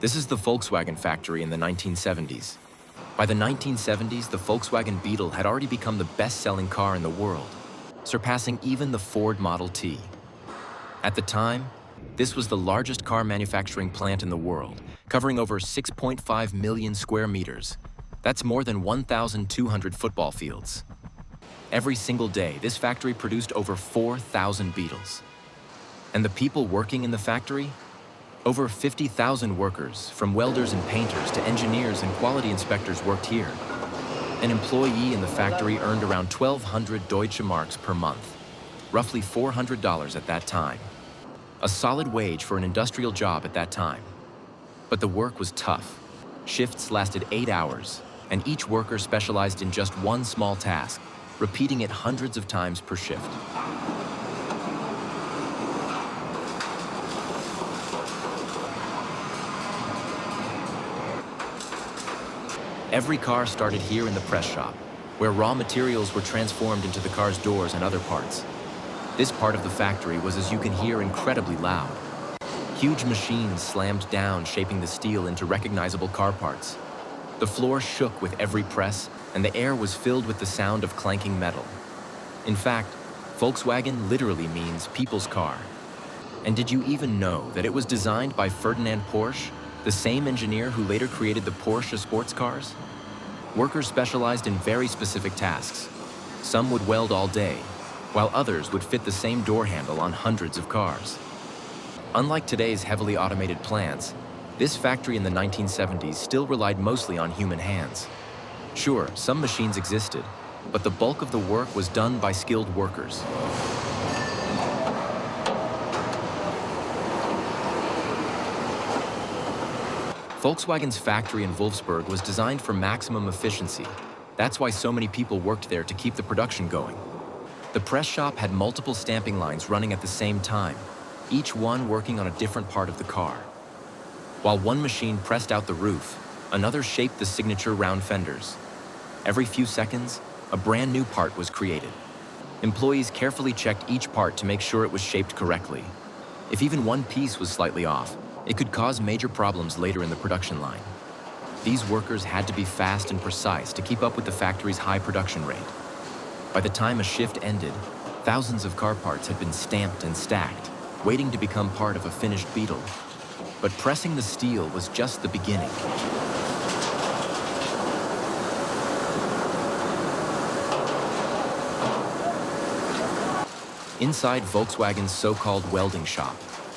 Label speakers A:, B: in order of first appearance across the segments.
A: This is the Volkswagen factory in the 1970s. By the 1970s, the Volkswagen Beetle had already become the best-selling car in the world, surpassing even the Ford Model T. At the time, this was the largest car manufacturing plant in the world, covering over 6.5 million square meters. That's more than 1,200 football fields. Every single day, this factory produced over 4,000 Beetles. And the people working in the factory? Over 50,000 workers, from welders and painters to engineers and quality inspectors, worked here. An employee in the factory earned around 1,200 Deutsche Marks per month, roughly $400 at that time. A solid wage for an industrial job at that time. But the work was tough. Shifts lasted 8 hours, and each worker specialized in just one small task, repeating it hundreds of times per shift. Every car started here in the press shop, where raw materials were transformed into the car's doors and other parts. This part of the factory was, as you can hear, incredibly loud. Huge machines slammed down, shaping the steel into recognizable car parts. The floor shook with every press, and the air was filled with the sound of clanking metal. In fact, Volkswagen literally means people's car. And did you even know that it was designed by Ferdinand Porsche, the same engineer who later created the Porsche sports cars? Workers specialized in very specific tasks. Some would weld all day, while others would fit the same door handle on hundreds of cars. Unlike today's heavily automated plants, this factory in the 1970s still relied mostly on human hands. Sure, some machines existed, but the bulk of the work was done by skilled workers. Volkswagen's factory in Wolfsburg was designed for maximum efficiency. That's why so many people worked there to keep the production going. The press shop had multiple stamping lines running at the same time, each one working on a different part of the car. While one machine pressed out the roof, another shaped the signature round fenders. Every few seconds, a brand new part was created. Employees carefully checked each part to make sure it was shaped correctly. If even one piece was slightly off, it could cause major problems later in the production line. These workers had to be fast and precise to keep up with the factory's high production rate. By the time a shift ended, thousands of car parts had been stamped and stacked, waiting to become part of a finished Beetle. But pressing the steel was just the beginning. Inside Volkswagen's so-called welding shop,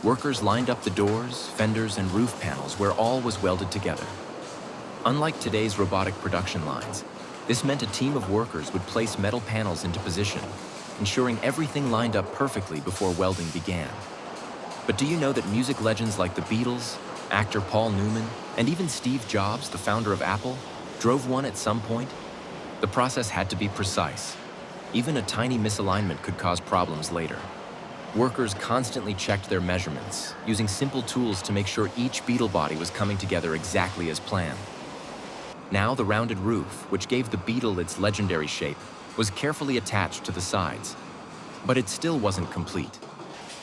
A: workers lined up the doors, fenders, and roof panels where all was welded together. Unlike today's robotic production lines, this meant a team of workers would place metal panels into position, ensuring everything lined up perfectly before welding began. But do you know that music legends like the Beatles, actor Paul Newman, and even Steve Jobs, the founder of Apple, drove one at some point? The process had to be precise. Even a tiny misalignment could cause problems later. Workers constantly checked their measurements, using simple tools to make sure each Beetle body was coming together exactly as planned. Now the rounded roof, which gave the Beetle its legendary shape, was carefully attached to the sides. But it still wasn't complete.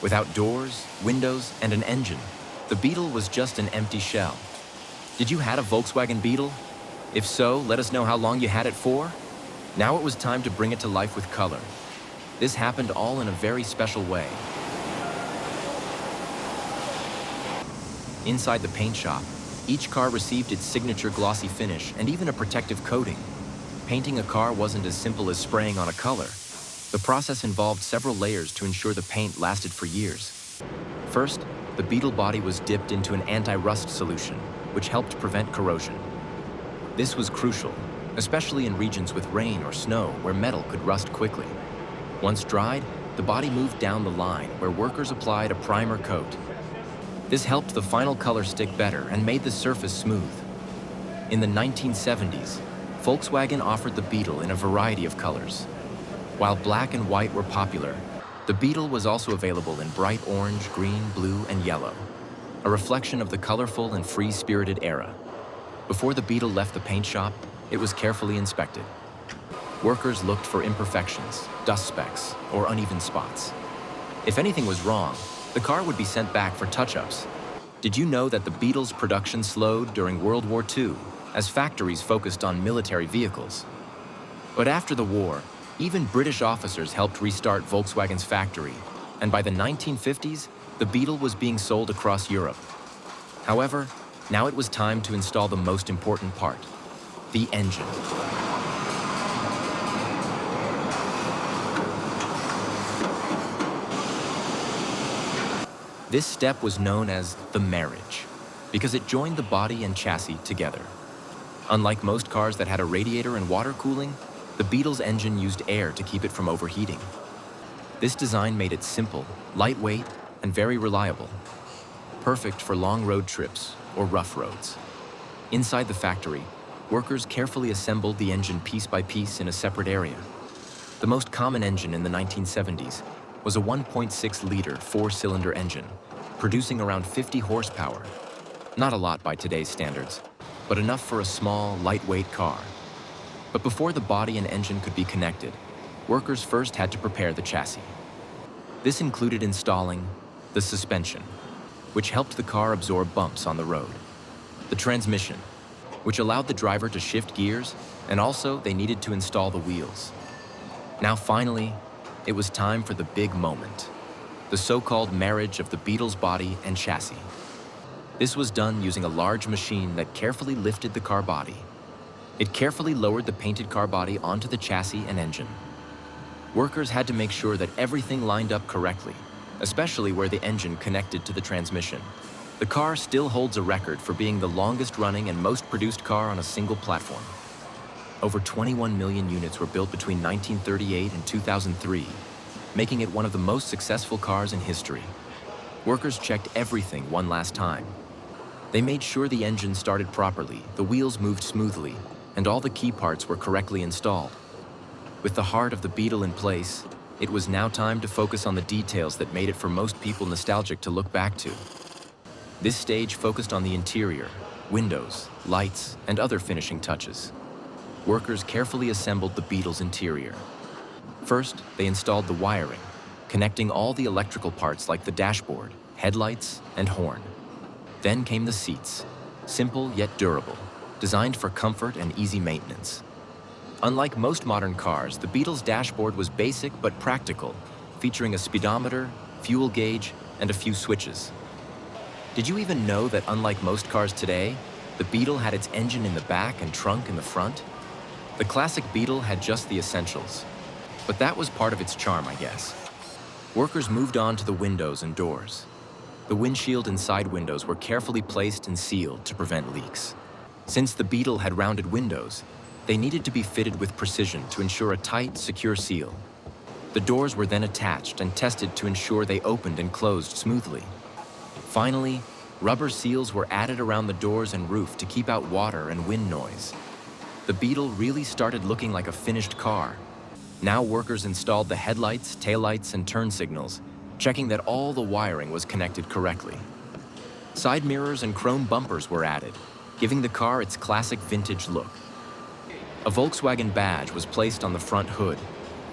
A: Without doors, windows, and an engine, the Beetle was just an empty shell. Did you have a Volkswagen Beetle? If so, let us know how long you had it for. Now it was time to bring it to life with color. This happened all in a very special way. Inside the paint shop, each car received its signature glossy finish and even a protective coating. Painting a car wasn't as simple as spraying on a color. The process involved several layers to ensure the paint lasted for years. First, the Beetle body was dipped into an anti-rust solution, which helped prevent corrosion. This was crucial, especially in regions with rain or snow where metal could rust quickly. Once dried, the body moved down the line where workers applied a primer coat. This helped the final color stick better and made the surface smooth. In the 1970s, Volkswagen offered the Beetle in a variety of colors. While black and white were popular, the Beetle was also available in bright orange, green, blue, and yellow, a reflection of the colorful and free-spirited era. Before the Beetle left the paint shop, it was carefully inspected. Workers looked for imperfections, dust specks, or uneven spots. If anything was wrong, the car would be sent back for touch-ups. Did you know that the Beetle's production slowed during World War II as factories focused on military vehicles? But after the war, even British officers helped restart Volkswagen's factory, and by the 1950s, the Beetle was being sold across Europe. However, now it was time to install the most important part, the engine. This step was known as the marriage, because it joined the body and chassis together. Unlike most cars that had a radiator and water cooling, the Beetle's engine used air to keep it from overheating. This design made it simple, lightweight, and very reliable, perfect for long road trips or rough roads. Inside the factory, workers carefully assembled the engine piece by piece in a separate area. The most common engine in the 1970s was a 1.6-liter four-cylinder engine, producing around 50 horsepower. Not a lot by today's standards, but enough for a small, lightweight car. But before the body and engine could be connected, workers first had to prepare the chassis. This included installing the suspension, which helped the car absorb bumps on the road, the transmission, which allowed the driver to shift gears, and also they needed to install the wheels. Now finally, it was time for the big moment, the so-called marriage of the Beetle's body and chassis. This was done using a large machine that carefully lifted the car body. It carefully lowered the painted car body onto the chassis and engine. Workers had to make sure that everything lined up correctly, especially where the engine connected to the transmission. The car still holds a record for being the longest-running and most produced car on a single platform. Over 21 million units were built between 1938 and 2003, making it one of the most successful cars in history. Workers checked everything one last time. They made sure the engine started properly, the wheels moved smoothly, and all the key parts were correctly installed. With the heart of the Beetle in place, it was now time to focus on the details that made it for most people nostalgic to look back to. This stage focused on the interior, windows, lights, and other finishing touches. Workers carefully assembled the Beetle's interior. First, they installed the wiring, connecting all the electrical parts like the dashboard, headlights, and horn. Then came the seats, simple yet durable, designed for comfort and easy maintenance. Unlike most modern cars, the Beetle's dashboard was basic but practical, featuring a speedometer, fuel gauge, and a few switches. Did you even know that unlike most cars today, the Beetle had its engine in the back and trunk in the front? The classic Beetle had just the essentials, but that was part of its charm, I guess. Workers moved on to the windows and doors. The windshield and side windows were carefully placed and sealed to prevent leaks. Since the Beetle had rounded windows, they needed to be fitted with precision to ensure a tight, secure seal. The doors were then attached and tested to ensure they opened and closed smoothly. Finally, rubber seals were added around the doors and roof to keep out water and wind noise. The Beetle really started looking like a finished car. Now workers installed the headlights, taillights, and turn signals, checking that all the wiring was connected correctly. Side mirrors and chrome bumpers were added, giving the car its classic vintage look. A Volkswagen badge was placed on the front hood,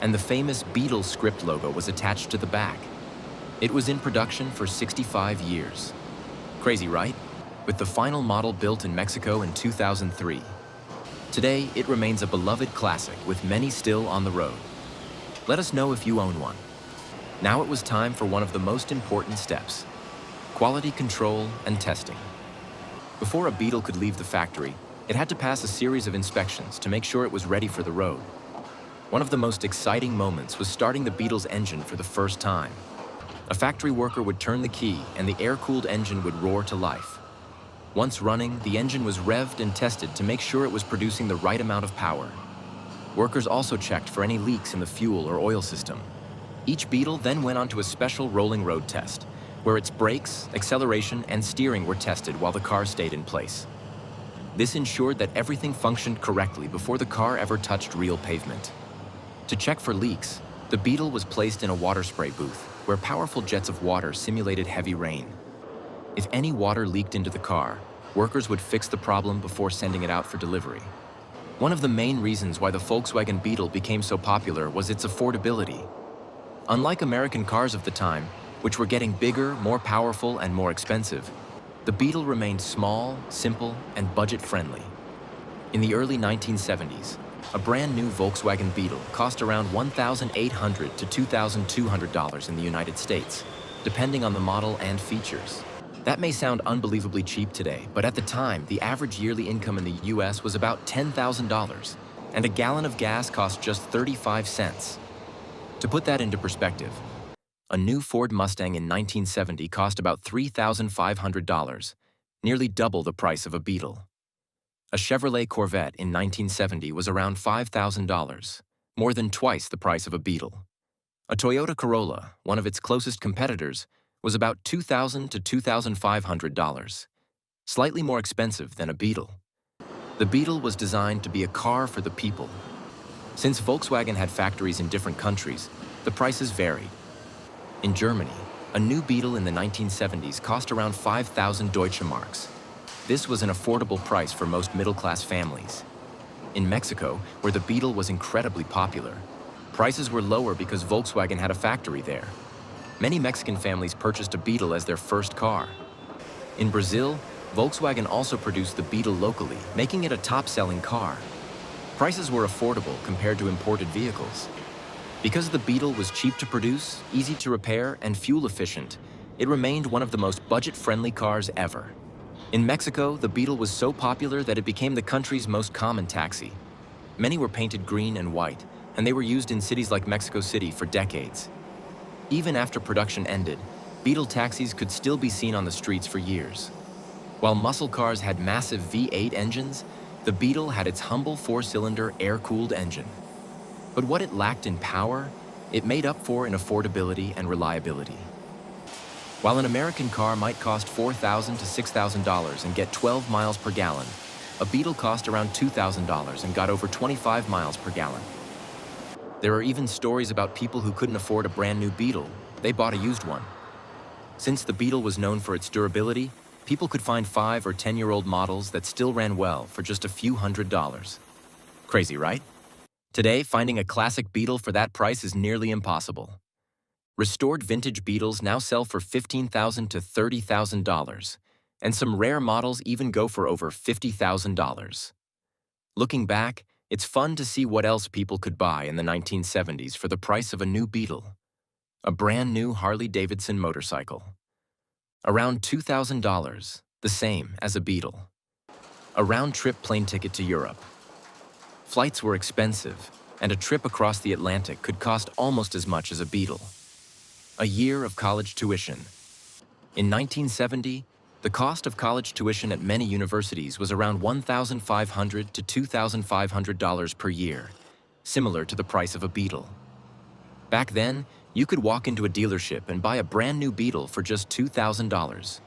A: and the famous Beetle script logo was attached to the back. It was in production for 65 years. Crazy, right? With the final model built in Mexico in 2003. Today, it remains a beloved classic with many still on the road. Let us know if you own one. Now it was time for one of the most important steps: quality control and testing. Before a Beetle could leave the factory, it had to pass a series of inspections to make sure it was ready for the road. One of the most exciting moments was starting the Beetle's engine for the first time. A factory worker would turn the key and the air-cooled engine would roar to life. Once running, the engine was revved and tested to make sure it was producing the right amount of power. Workers also checked for any leaks in the fuel or oil system. Each Beetle then went onto a special rolling road test, where its brakes, acceleration, and steering were tested while the car stayed in place. This ensured that everything functioned correctly before the car ever touched real pavement. To check for leaks, the Beetle was placed in a water spray booth, where powerful jets of water simulated heavy rain. If any water leaked into the car, workers would fix the problem before sending it out for delivery. One of the main reasons why the Volkswagen Beetle became so popular was its affordability. Unlike American cars of the time, which were getting bigger, more powerful, and more expensive, The Beetle remained small, simple, and budget-friendly. In the early 1970s, a brand new Volkswagen Beetle cost around $1,800 to $2,200 in the United States, depending on the model and features. That may sound unbelievably cheap today, but at the time, the average yearly income in the US was about $10,000, and a gallon of gas cost just 35 cents. To put that into perspective, a new Ford Mustang in 1970 cost about $3,500, nearly double the price of a Beetle. A Chevrolet Corvette in 1970 was around $5,000, more than twice the price of a Beetle. A Toyota Corolla, one of its closest competitors, was about $2,000 to $2,500, slightly more expensive than a Beetle. The Beetle was designed to be a car for the people. Since Volkswagen had factories in different countries, the prices varied. In Germany, a new Beetle in the 1970s cost around 5,000 Deutsche Marks. This was an affordable price for most middle-class families. In Mexico, where the Beetle was incredibly popular, prices were lower because Volkswagen had a factory there. Many Mexican families purchased a Beetle as their first car. In Brazil, Volkswagen also produced the Beetle locally, making it a top-selling car. Prices were affordable compared to imported vehicles. Because the Beetle was cheap to produce, easy to repair, and fuel-efficient, it remained one of the most budget-friendly cars ever. In Mexico, the Beetle was so popular that it became the country's most common taxi. Many were painted green and white, and they were used in cities like Mexico City for decades. Even after production ended, Beetle taxis could still be seen on the streets for years. While muscle cars had massive V8 engines, the Beetle had its humble four-cylinder air-cooled engine. But what it lacked in power, it made up for in affordability and reliability. While an American car might cost $4,000 to $6,000 and get 12 miles per gallon, a Beetle cost around $2,000 and got over 25 miles per gallon. There are even stories about people who couldn't afford a brand new Beetle. They bought a used one. Since the Beetle was known for its durability, people could find 5- or 10-year-old models that still ran well for just a few $100s. Crazy, right? Today, finding a classic Beetle for that price is nearly impossible. Restored vintage Beetles now sell for $15,000 to $30,000, and some rare models even go for over $50,000. Looking back, it's fun to see what else people could buy in the 1970s for the price of a new Beetle. A brand new Harley-Davidson motorcycle. Around $2,000, the same as a Beetle. A round-trip plane ticket to Europe. Flights were expensive, and a trip across the Atlantic could cost almost as much as a Beetle. A year of college tuition. In 1970, the cost of college tuition at many universities was around $1,500 to $2,500 per year, similar to the price of a Beetle. Back then, you could walk into a dealership and buy a brand new Beetle for just $2,000.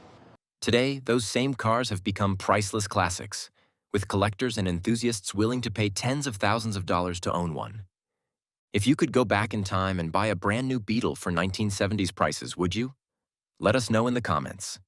A: Today, those same cars have become priceless classics, with collectors and enthusiasts willing to pay tens of thousands of dollars to own one. If you could go back in time and buy a brand new Beetle for 1970s prices, would you? Let us know in the comments.